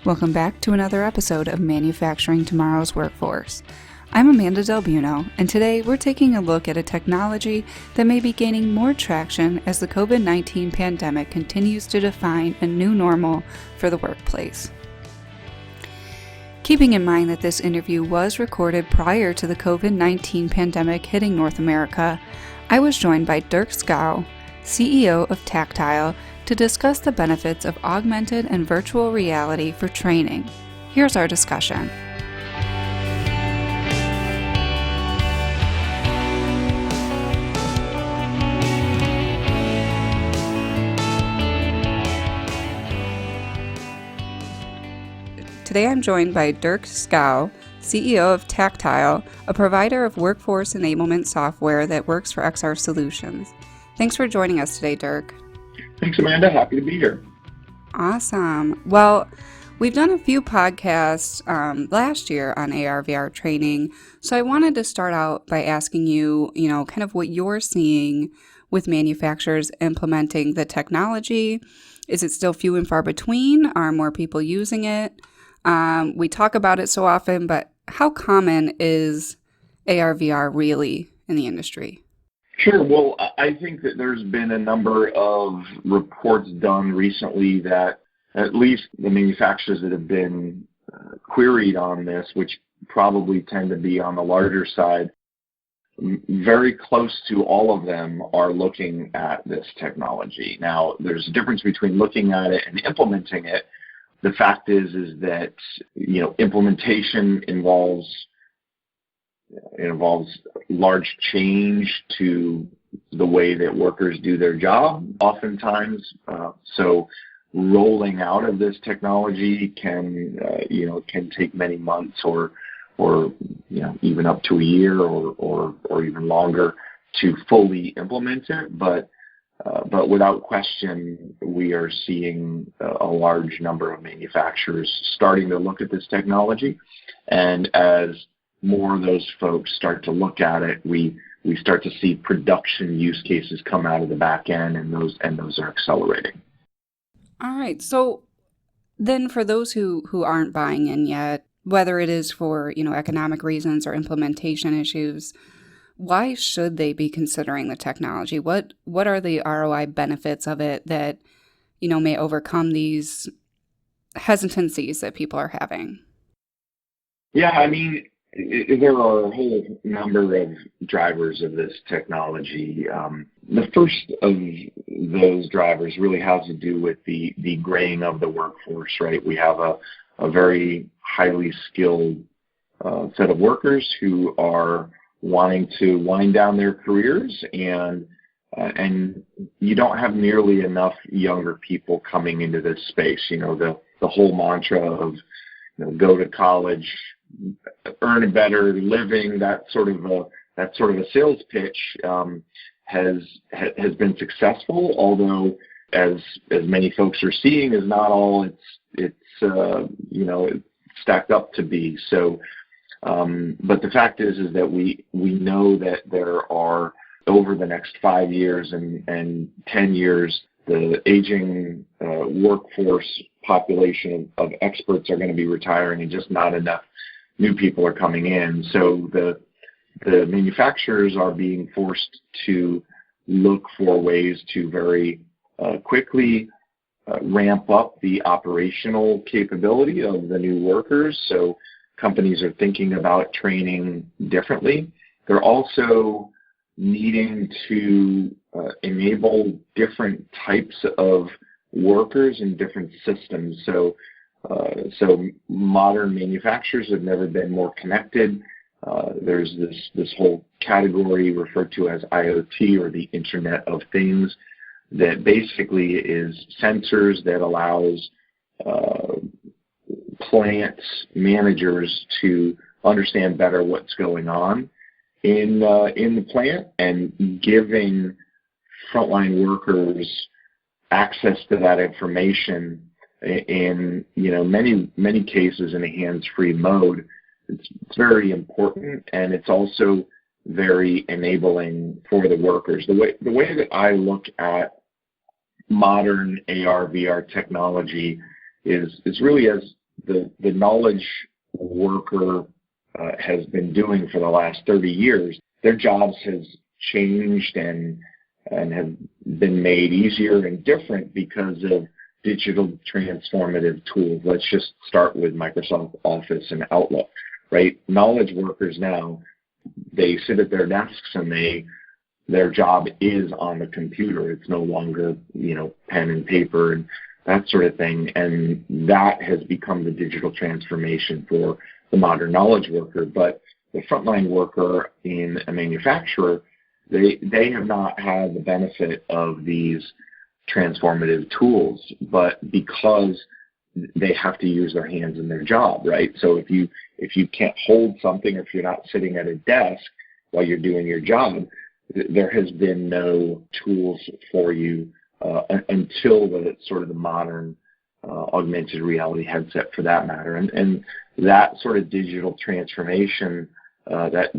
Welcome back to another episode of Manufacturing Tomorrow's Workforce. I'm Amanda Del Buno, and today we're taking a look at a technology that may be gaining more traction as the COVID-19 pandemic continues to define a new normal for the workplace. Keeping in mind that this interview was recorded prior to the COVID-19 pandemic hitting North America, I was joined by Dirk Schouw, CEO of Tactile, to discuss the benefits of augmented and virtual reality for training. Here's our discussion. Today I'm joined by Dirk Schouw, CEO of Tactile, a provider of workforce enablement software that works for XR Solutions. Thanks for joining us today, Dirk. Thanks, Amanda. Happy to be here. Awesome. Well, we've done a few podcasts last year on ARVR training, so I wanted to start out by asking you, kind of what you're seeing with manufacturers implementing the technology. Is it still few and far between? Are more people using it? We talk about it so often, but how common is ARVR really in the industry? Sure. Well, I think that there's been a number of reports done recently that at least the manufacturers that have been queried on this, which probably tend to be on the larger side, very close to all of them are looking at this technology. Now, there's a difference between looking at it and implementing it. The fact is that, implementation involves large change to the way that workers do their job oftentimes. So rolling out of this technology can take many months or even up to a year or even longer to fully implement it. But without question, we are seeing a large number of manufacturers starting to look at this technology. And as more of those folks start to look at it, we start to see production use cases come out of the back end, and those are accelerating. All right. So then for those who aren't buying in yet, whether it is for, economic reasons or implementation issues, why should they be considering the technology? What are the ROI benefits of it that, may overcome these hesitancies that people are having? Yeah, there are a whole number of drivers of this technology. The first of those drivers really has to do with the graying of the workforce, right? We have a very highly skilled set of workers who are wanting to wind down their careers, and you don't have nearly enough younger people coming into this space. The whole mantra of go to college, earn a better living, that sort of a sales pitch has been successful, although as many folks are seeing, is not all it's stacked up to be. So but the fact is that we know that there are, over the next 5 years and 10 years, the aging workforce population of experts are going to be retiring, and just not enough new people are coming in. So the manufacturers are being forced to look for ways to very quickly ramp up the operational capability of the new workers. So companies are thinking about training differently. They're also needing to enable different types of workers in different systems. So modern manufacturers have never been more connected. There's this whole category referred to as IoT, or the Internet of Things, that basically is sensors that allows plant managers to understand better what's going on in the plant, and giving frontline workers access to that information in many cases in a hands-free mode. It's very important, and it's also very enabling for the workers. The way that I look at modern AR/VR technology is really as the knowledge worker has been doing for the last 30 years, their jobs has changed and have been made easier and different because of digital transformative tools. Let's just start with Microsoft Office and Outlook, right? Knowledge workers now, they sit at their desks and their job is on the computer. It's no longer, pen and paper and that sort of thing. And that has become the digital transformation for the modern knowledge worker. But the frontline worker in a manufacturer, they have not had the benefit of these transformative tools, but because they have to use their hands in their job, right? So if you can't hold something, if you're not sitting at a desk while you're doing your job, there has been no tools for you until the modern augmented reality headset, for that matter, and that sort of digital transformation, that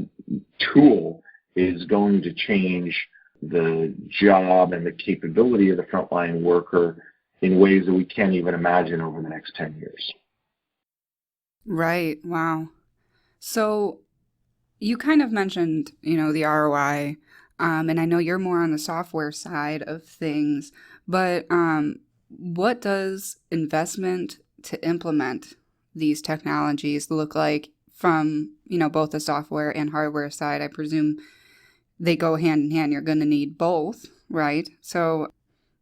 tool is going to change the job and the capability of the frontline worker in ways that we can't even imagine over the next 10 years. Right. Wow. So you kind of mentioned, the ROI, and I know you're more on the software side of things, but what does investment to implement these technologies look like from, both the software and hardware side? I presume they go hand in hand. You're going to need both, right? So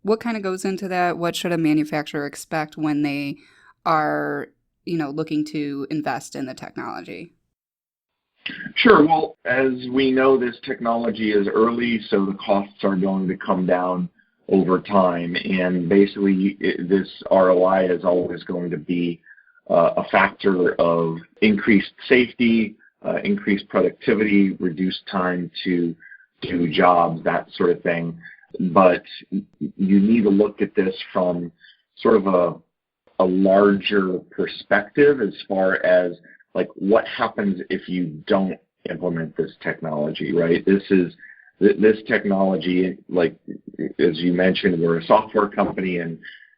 what kind of goes into that? What should a manufacturer expect when they are, looking to invest in the technology? Sure. Well, as we know, this technology is early, so the costs are going to come down over time. And basically, this ROI is always going to be a factor of increased safety, increased productivity, reduced time to do jobs, that sort of thing. But you need to look at this from sort of a larger perspective as far as like what happens if you don't implement this technology, right? This technology, like as you mentioned, we're a software company and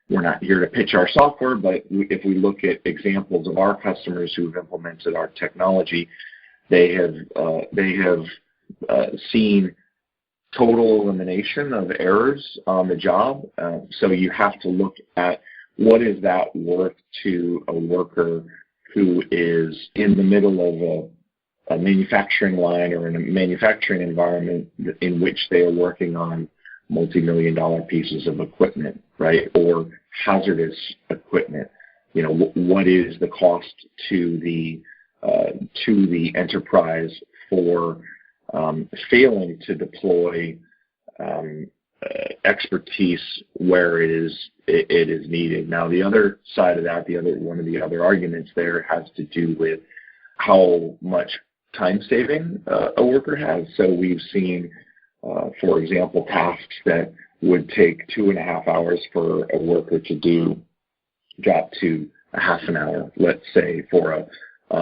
we're not here to pitch our software, but if we look at examples of our customers who've implemented our technology, they have seen total elimination of errors on the job. So you have to look at what is that worth to a worker who is in the middle of a manufacturing line or in a manufacturing environment in which they are working on multi-million-dollar pieces of equipment, right, or hazardous equipment. What is the cost to the enterprise for failing to deploy expertise where it is needed. Now, the other side of that, one of the other arguments there has to do with how much time saving a worker has. So we've seen, for example, tasks that would take 2.5 hours for a worker to do drop to a half an hour, let's say, for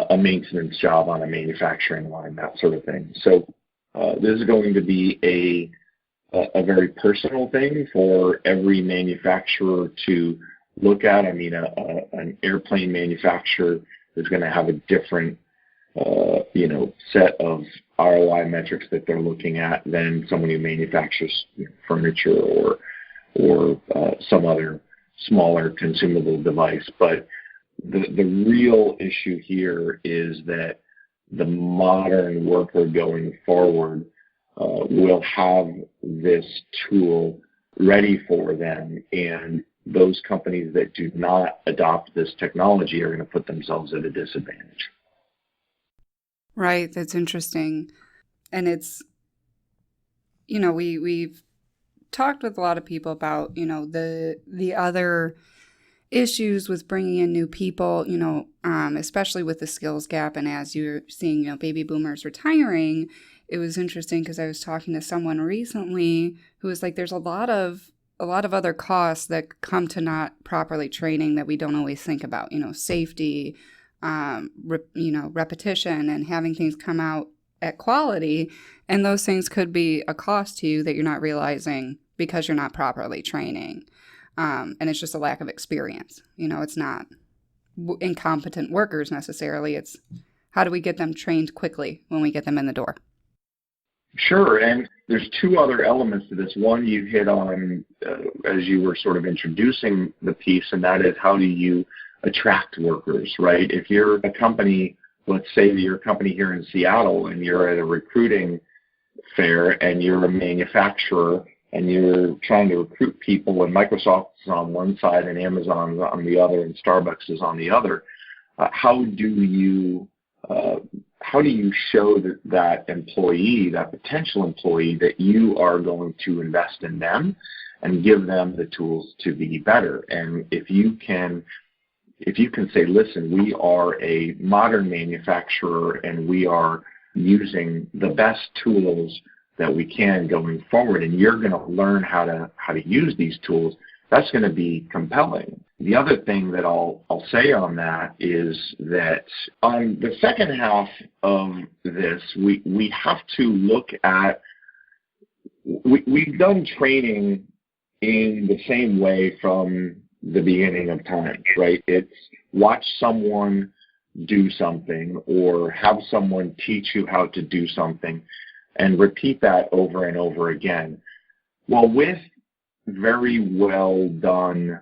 a maintenance job on a manufacturing line, that sort of thing. So this is going to be a very personal thing for every manufacturer to look at. I mean, an airplane manufacturer is going to have a different, set of ROI metrics that they're looking at than someone who manufactures furniture or some other smaller consumable device. But the real issue here is that the modern worker going forward will have this tool ready for them, and those companies that do not adopt this technology are going to put themselves at a disadvantage. Right, that's interesting. And it's, we've talked with a lot of people about, the other issues with bringing in new people, especially with the skills gap. And as you're seeing, baby boomers retiring, it was interesting because I was talking to someone recently who was like, there's a lot of other costs that come to not properly training that we don't always think about, safety, repetition and having things come out at quality. And those things could be a cost to you that you're not realizing because you're not properly training. And it's just a lack of experience. It's not incompetent workers necessarily. It's how do we get them trained quickly when we get them in the door? Sure, and there's two other elements to this. One you hit on as you were sort of introducing the piece, and that is how do you attract workers, right? If you're a company, let's say you're a company here in Seattle and you're at a recruiting fair and you're a manufacturer and you're trying to recruit people and Microsoft is on one side and Amazon's on the other and Starbucks is on the other, how do you show that employee, that potential employee, that you are going to invest in them and give them the tools to be better? And if you can say, listen, we are a modern manufacturer and we are using the best tools that we can going forward, and you're going to learn how to use these tools, that's going to be compelling. The other thing that I'll say on that is that on the second half of this, we have to look at, we've done training in the same way from the beginning of time, right? It's watch someone do something or have someone teach you how to do something and repeat that over and over again. Well, with very well done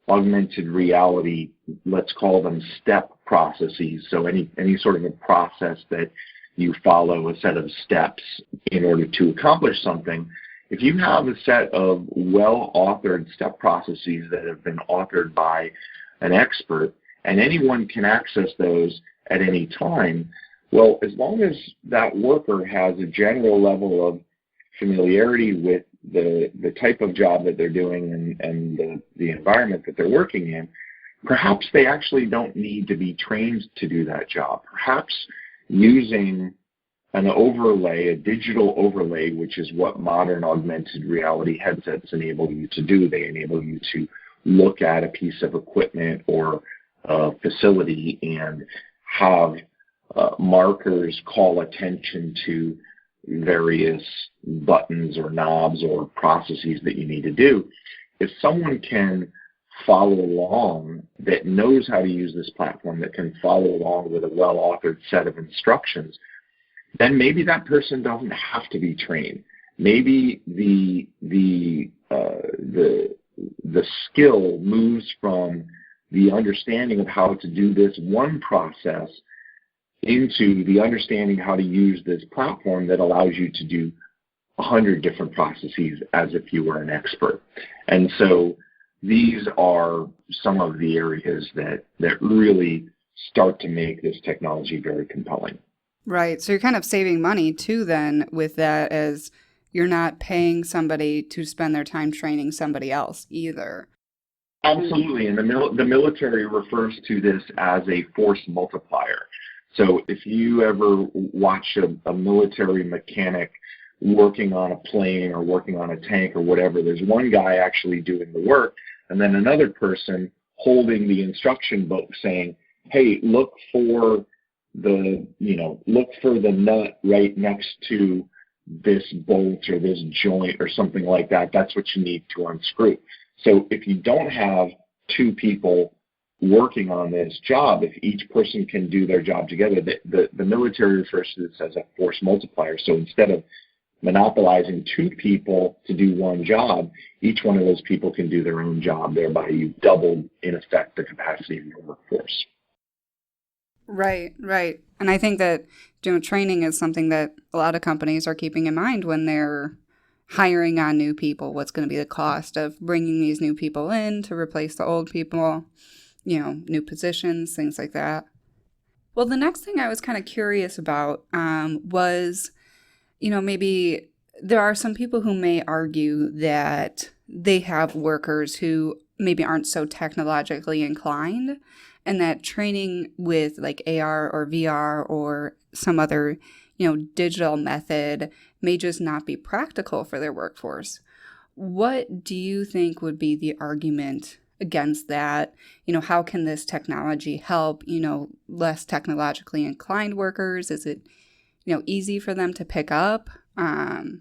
augmented reality, let's call them step processes. So any sort of a process that you follow a set of steps in order to accomplish something. If you have a set of well-authored step processes that have been authored by an expert and anyone can access those at any time, well, as long as that worker has a general level of familiarity with the type of job that they're doing and the environment that they're working in, perhaps they actually don't need to be trained to do that job. Perhaps using an overlay, a digital overlay, which is what modern augmented reality headsets enable you to do. They enable you to look at a piece of equipment or a facility and have markers call attention to various buttons or knobs or processes that you need to do. If someone can follow along, that knows how to use this platform, that can follow along with a well-authored set of instructions, then maybe that person doesn't have to be trained. Maybe the skill moves from the understanding of how to do this one process into the understanding how to use this platform that allows you to do 100 different processes as if you were an expert. And so these are some of the areas that really start to make this technology very compelling. Right. So you're kind of saving money too then with that, as you're not paying somebody to spend their time training somebody else either. Absolutely. And the military refers to this as a force multiplier. So if you ever watch a military mechanic working on a plane or working on a tank or whatever, there's one guy actually doing the work and then another person holding the instruction book saying, hey, look for the nut right next to this bolt or this joint or something like that. That's what you need to unscrew. So if you don't have two people working on this job, if each person can do their job together, the military refers to this as a force multiplier. So instead of monopolizing two people to do one job, each one of those people can do their own job. Thereby you double, in effect, the capacity of your workforce. Right, right. And I think that training is something that a lot of companies are keeping in mind when they're hiring on new people. What's going to be the cost of bringing these new people in to replace the old people, new positions, things like that. Well, the next thing I was kind of curious about was, maybe there are some people who may argue that they have workers who maybe aren't so technologically inclined, and that training with like AR or VR or some other, digital method may just not be practical for their workforce. What do you think would be the argument against that? How can this technology help, less technologically inclined workers? Is it, easy for them to pick up? What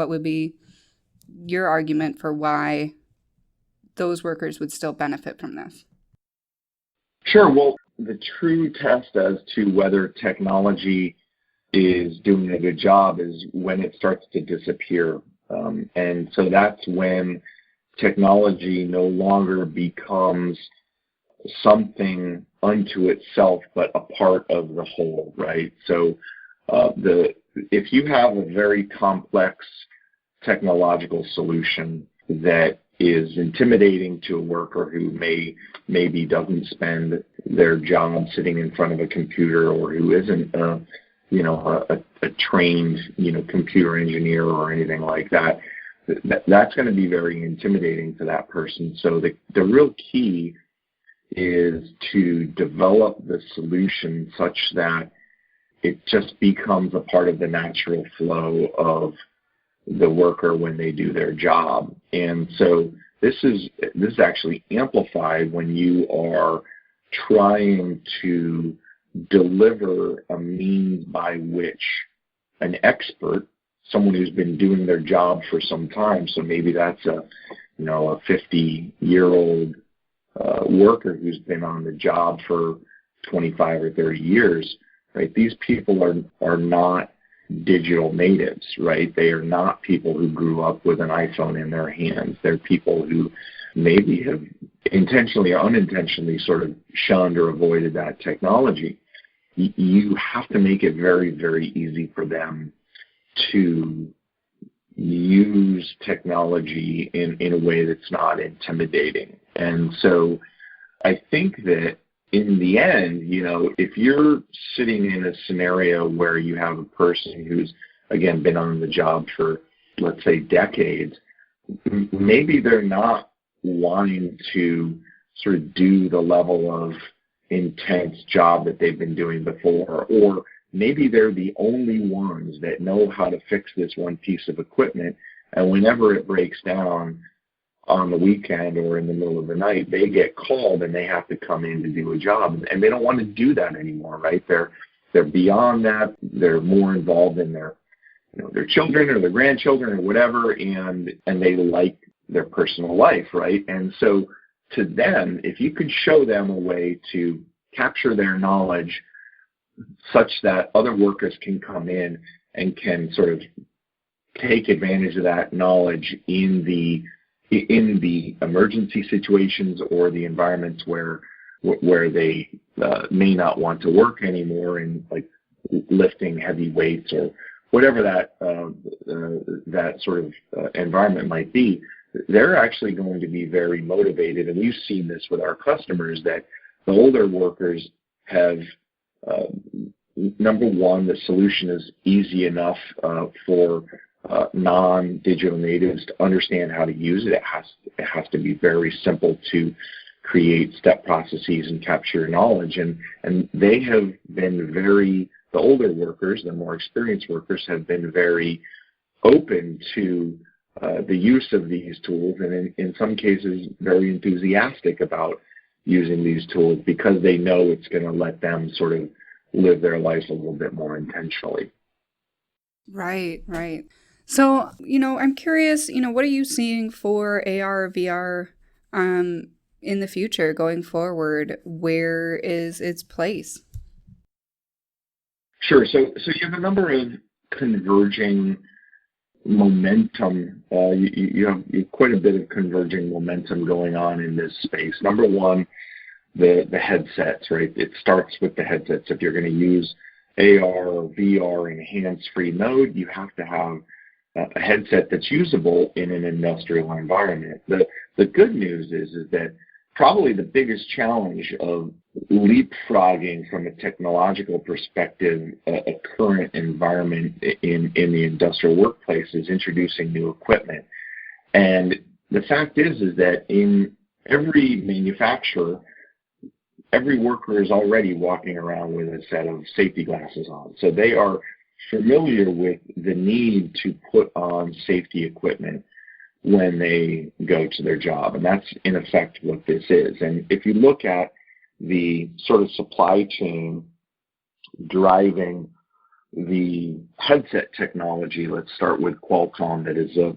would be your argument for why those workers would still benefit from this? Sure. Well, the true test as to whether technology is doing a good job is when it starts to disappear. And so that's when technology no longer becomes something unto itself, but a part of the whole, right? So if you have a very complex technological solution that is intimidating to a worker who maybe doesn't spend their job sitting in front of a computer, or who isn't a trained computer engineer or anything like that, that's going to be very intimidating to that person. So the real key is to develop the solution such that it just becomes a part of the natural flow of the worker when they do their job. And so this is actually amplified when you are trying to deliver a means by which an expert, someone who's been doing their job for some time, so maybe that's a 50-year-old worker who's been on the job for 25 or 30 years, right? These people are not digital natives, right? They are not people who grew up with an iPhone in their hands. They're people who maybe have intentionally or unintentionally sort of shunned or avoided that technology. You have to make it very, very easy for them to use technology in a way that's not intimidating. And so I think that in the end, if you're sitting in a scenario where you have a person who's, again, been on the job for, let's say, decades, maybe they're not wanting to sort of do the level of intense job that they've been doing before, or maybe they're the only ones that know how to fix this one piece of equipment, and whenever it breaks down on the weekend or in the middle of the night, they get called and they have to come in to do a job, and they don't want to do that anymore, right? They're beyond that. They're more involved in their children or their grandchildren or whatever, and they like their personal life, right? And so to them, if you could show them a way to capture their knowledge such that other workers can come in and can sort of take advantage of that knowledge in the emergency situations or the environments where they may not want to work anymore, in like lifting heavy weights or whatever that sort of environment might be, they're actually going to be very motivated. And we've seen this with our customers, that the older workers have, number one, the solution is easy enough for non-digital natives to understand how to use it. It has to be very simple to create step processes and capture knowledge. And they have been the older workers, the more experienced workers, have been very open to the use of these tools, and in some cases very enthusiastic about using these tools because they know it's going to let them sort of live their life a little bit more intentionally. Right. So, I'm curious, what are you seeing for AR/VR in the future going forward? Where is its place? Sure. So you have a number of converging momentum. You have quite a bit of converging momentum going on in this space. Number one, the headsets, right? It starts with the headsets. If you're going to use AR or VR in hands-free mode, you have to have a headset that's usable in an industrial environment. The good news is that probably the biggest challenge of leapfrogging from a technological perspective a current environment in the industrial workplace is introducing new equipment. And the fact is that in every manufacturer, every worker is already walking around with a set of safety glasses on. So they are familiar with the need to put on safety equipment when they go to their job. And that's, in effect, what this is. And if you look at the sort of supply chain driving the headset technology, let's start with Qualcomm, that is a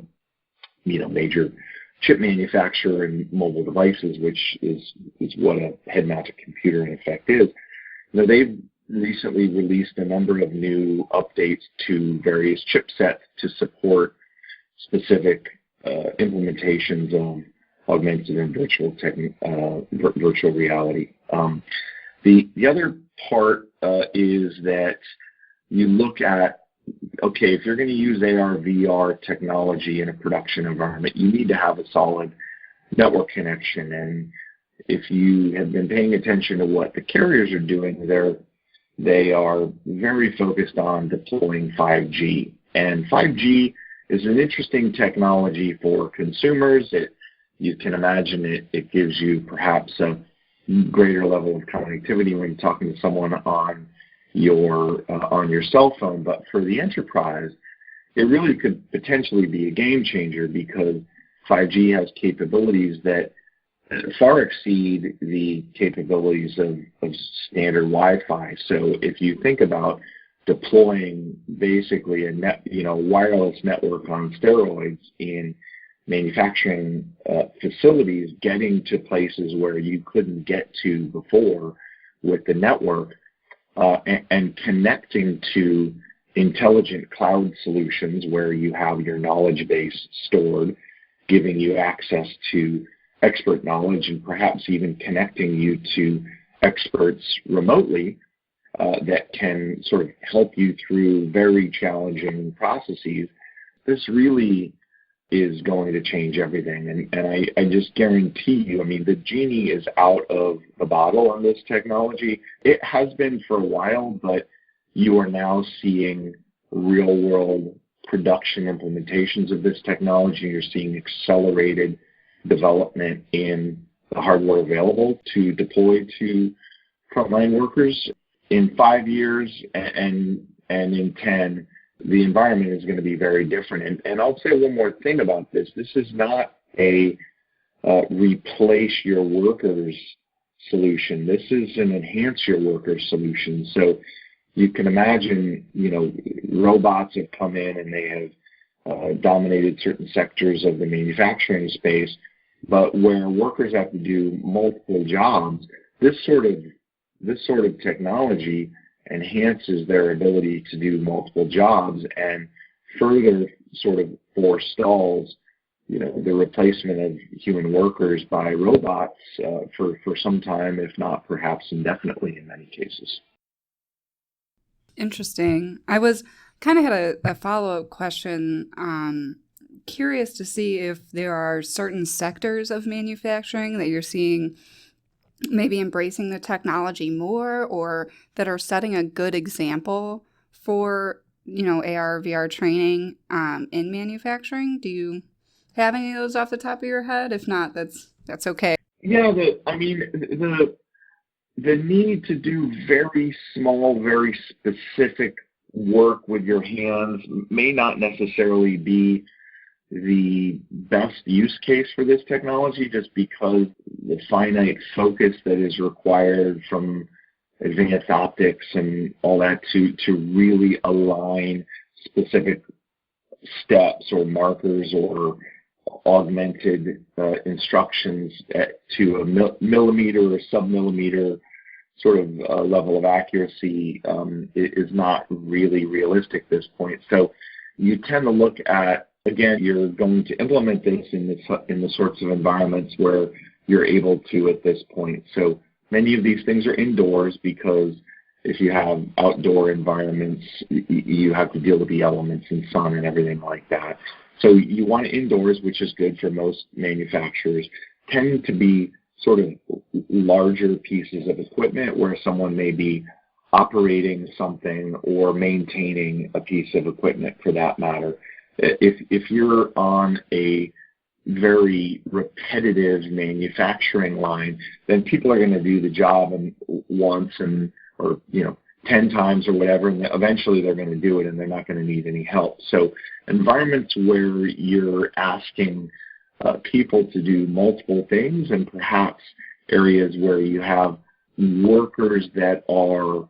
major chip manufacturer and mobile devices, which is what a head-mounted computer in effect is. They've recently released a number of new updates to various chipsets to support specific implementations of augmented and virtual reality. The other part is that you look at, okay, if you're going to use ARVR technology in a production environment, you need to have a solid network connection. And if you have been paying attention to what the carriers are doing, they are very focused on deploying 5G. And 5G is an interesting technology for consumers. You can imagine it gives you perhaps a greater level of connectivity when you're talking to someone on your cell phone. But for the enterprise, it really could potentially be a game changer, because 5G has capabilities that far exceed the capabilities of standard Wi-Fi. So if you think about deploying basically a wireless network on steroids in manufacturing facilities, getting to places where you couldn't get to before with the network, and connecting to intelligent cloud solutions where you have your knowledge base stored, giving you access to expert knowledge, and perhaps even connecting you to experts remotely that can sort of help you through very challenging processes. This really is going to change everything. And I just guarantee you, I mean, the genie is out of the bottle on this technology. It has been for a while, but you are now seeing real-world production implementations of this technology. You're seeing accelerated development in the hardware available to deploy to frontline workers. In 5 years and in 10, the environment is going to be very different. And I'll say one more thing about this. This is not a replace your workers solution. This is an enhance your workers solution. So you can imagine, robots have come in and they have dominated certain sectors of the manufacturing space, but where workers have to do multiple jobs, this sort of technology enhances their ability to do multiple jobs and further sort of forestalls, the replacement of human workers by robots for some time, if not perhaps indefinitely in many cases. Interesting. I was kind of had a follow-up question. Curious to see if there are certain sectors of manufacturing that you're seeing maybe embracing the technology more, or that are setting a good example for, AR/VR training in manufacturing. Do you have any of those off the top of your head? If not, that's okay. Yeah, the need to do very small, very specific work with your hands may not necessarily be the best use case for this technology, just because the finite focus that is required from advanced optics and all that to really align specific steps or markers or augmented instructions to a millimeter or sub-millimeter sort of level of accuracy is not really realistic at this point. So you tend to look at, again, you're going to implement this in the sorts of environments where you're able to at this point. So many of these things are indoors, because if you have outdoor environments, you have to deal with the elements and sun and everything like that. So you want it indoors, which is good for most manufacturers. Tend to be sort of larger pieces of equipment where someone may be operating something or maintaining a piece of equipment for that matter. If you're on a very repetitive manufacturing line, then people are going to do the job once or 10 times or whatever, and eventually they're going to do it and they're not going to need any help. So environments where you're asking people to do multiple things, and perhaps areas where you have workers that are,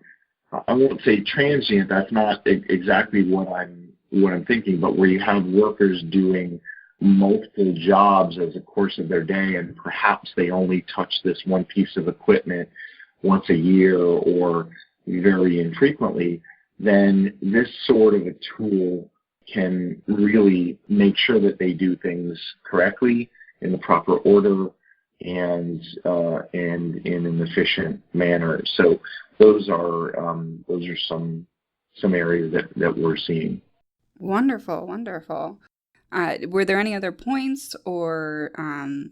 I won't say transient, that's not exactly what I'm thinking, but where you have workers doing multiple jobs as a course of their day, and perhaps they only touch this one piece of equipment once a year or very infrequently, then this sort of a tool can really make sure that they do things correctly in the proper order and in an efficient manner. So those are some areas that we're seeing. Wonderful, wonderful. Were there any other points or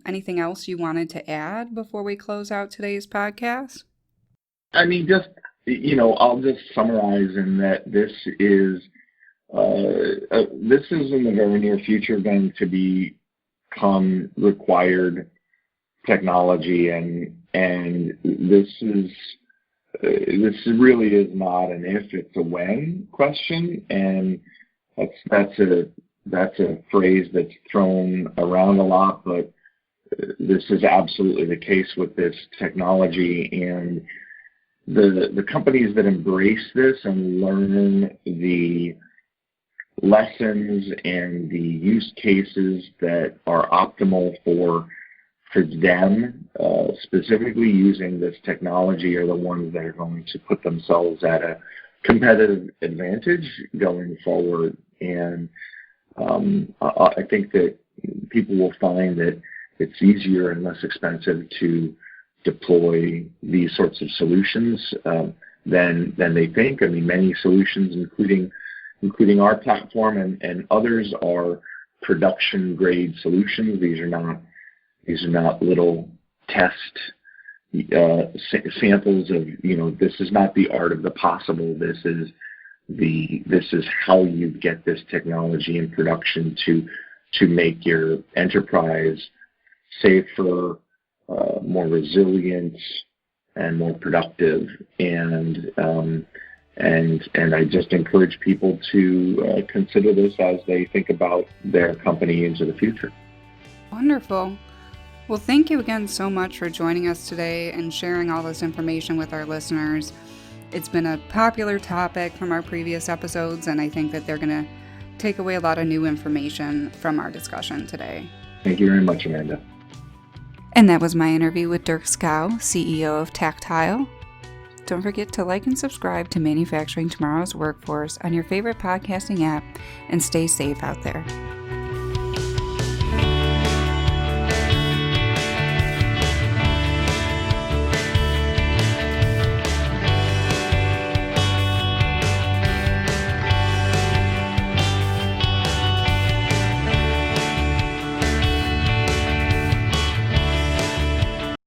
anything else you wanted to add before we close out today's podcast? I mean, I'll just summarize in that this is in the very near future going to become required technology, and this really is not an if, it's a when question, and that's a phrase that's thrown around a lot, but this is absolutely the case with this technology. And the companies that embrace this and learn the lessons and the use cases that are optimal for them, specifically using this technology, are the ones that are going to put themselves at a competitive advantage going forward. And I think that people will find that it's easier and less expensive to deploy these sorts of solutions than they think. I mean, many solutions, including our platform and others, are production grade solutions. These are not little test samples of, this is not the art of the possible. This is how you get this technology in production to make your enterprise safer, more resilient, and more productive. And I just encourage people to consider this as they think about their company into the future. Wonderful. Well, thank you again so much for joining us today and sharing all this information with our listeners. It's been a popular topic from our previous episodes, and I think that they're going to take away a lot of new information from our discussion today. Thank you very much, Amanda. And that was my interview with Dirk Scow, CEO of Tactile. Don't forget to like and subscribe to Manufacturing Tomorrow's Workforce on your favorite podcasting app, and stay safe out there.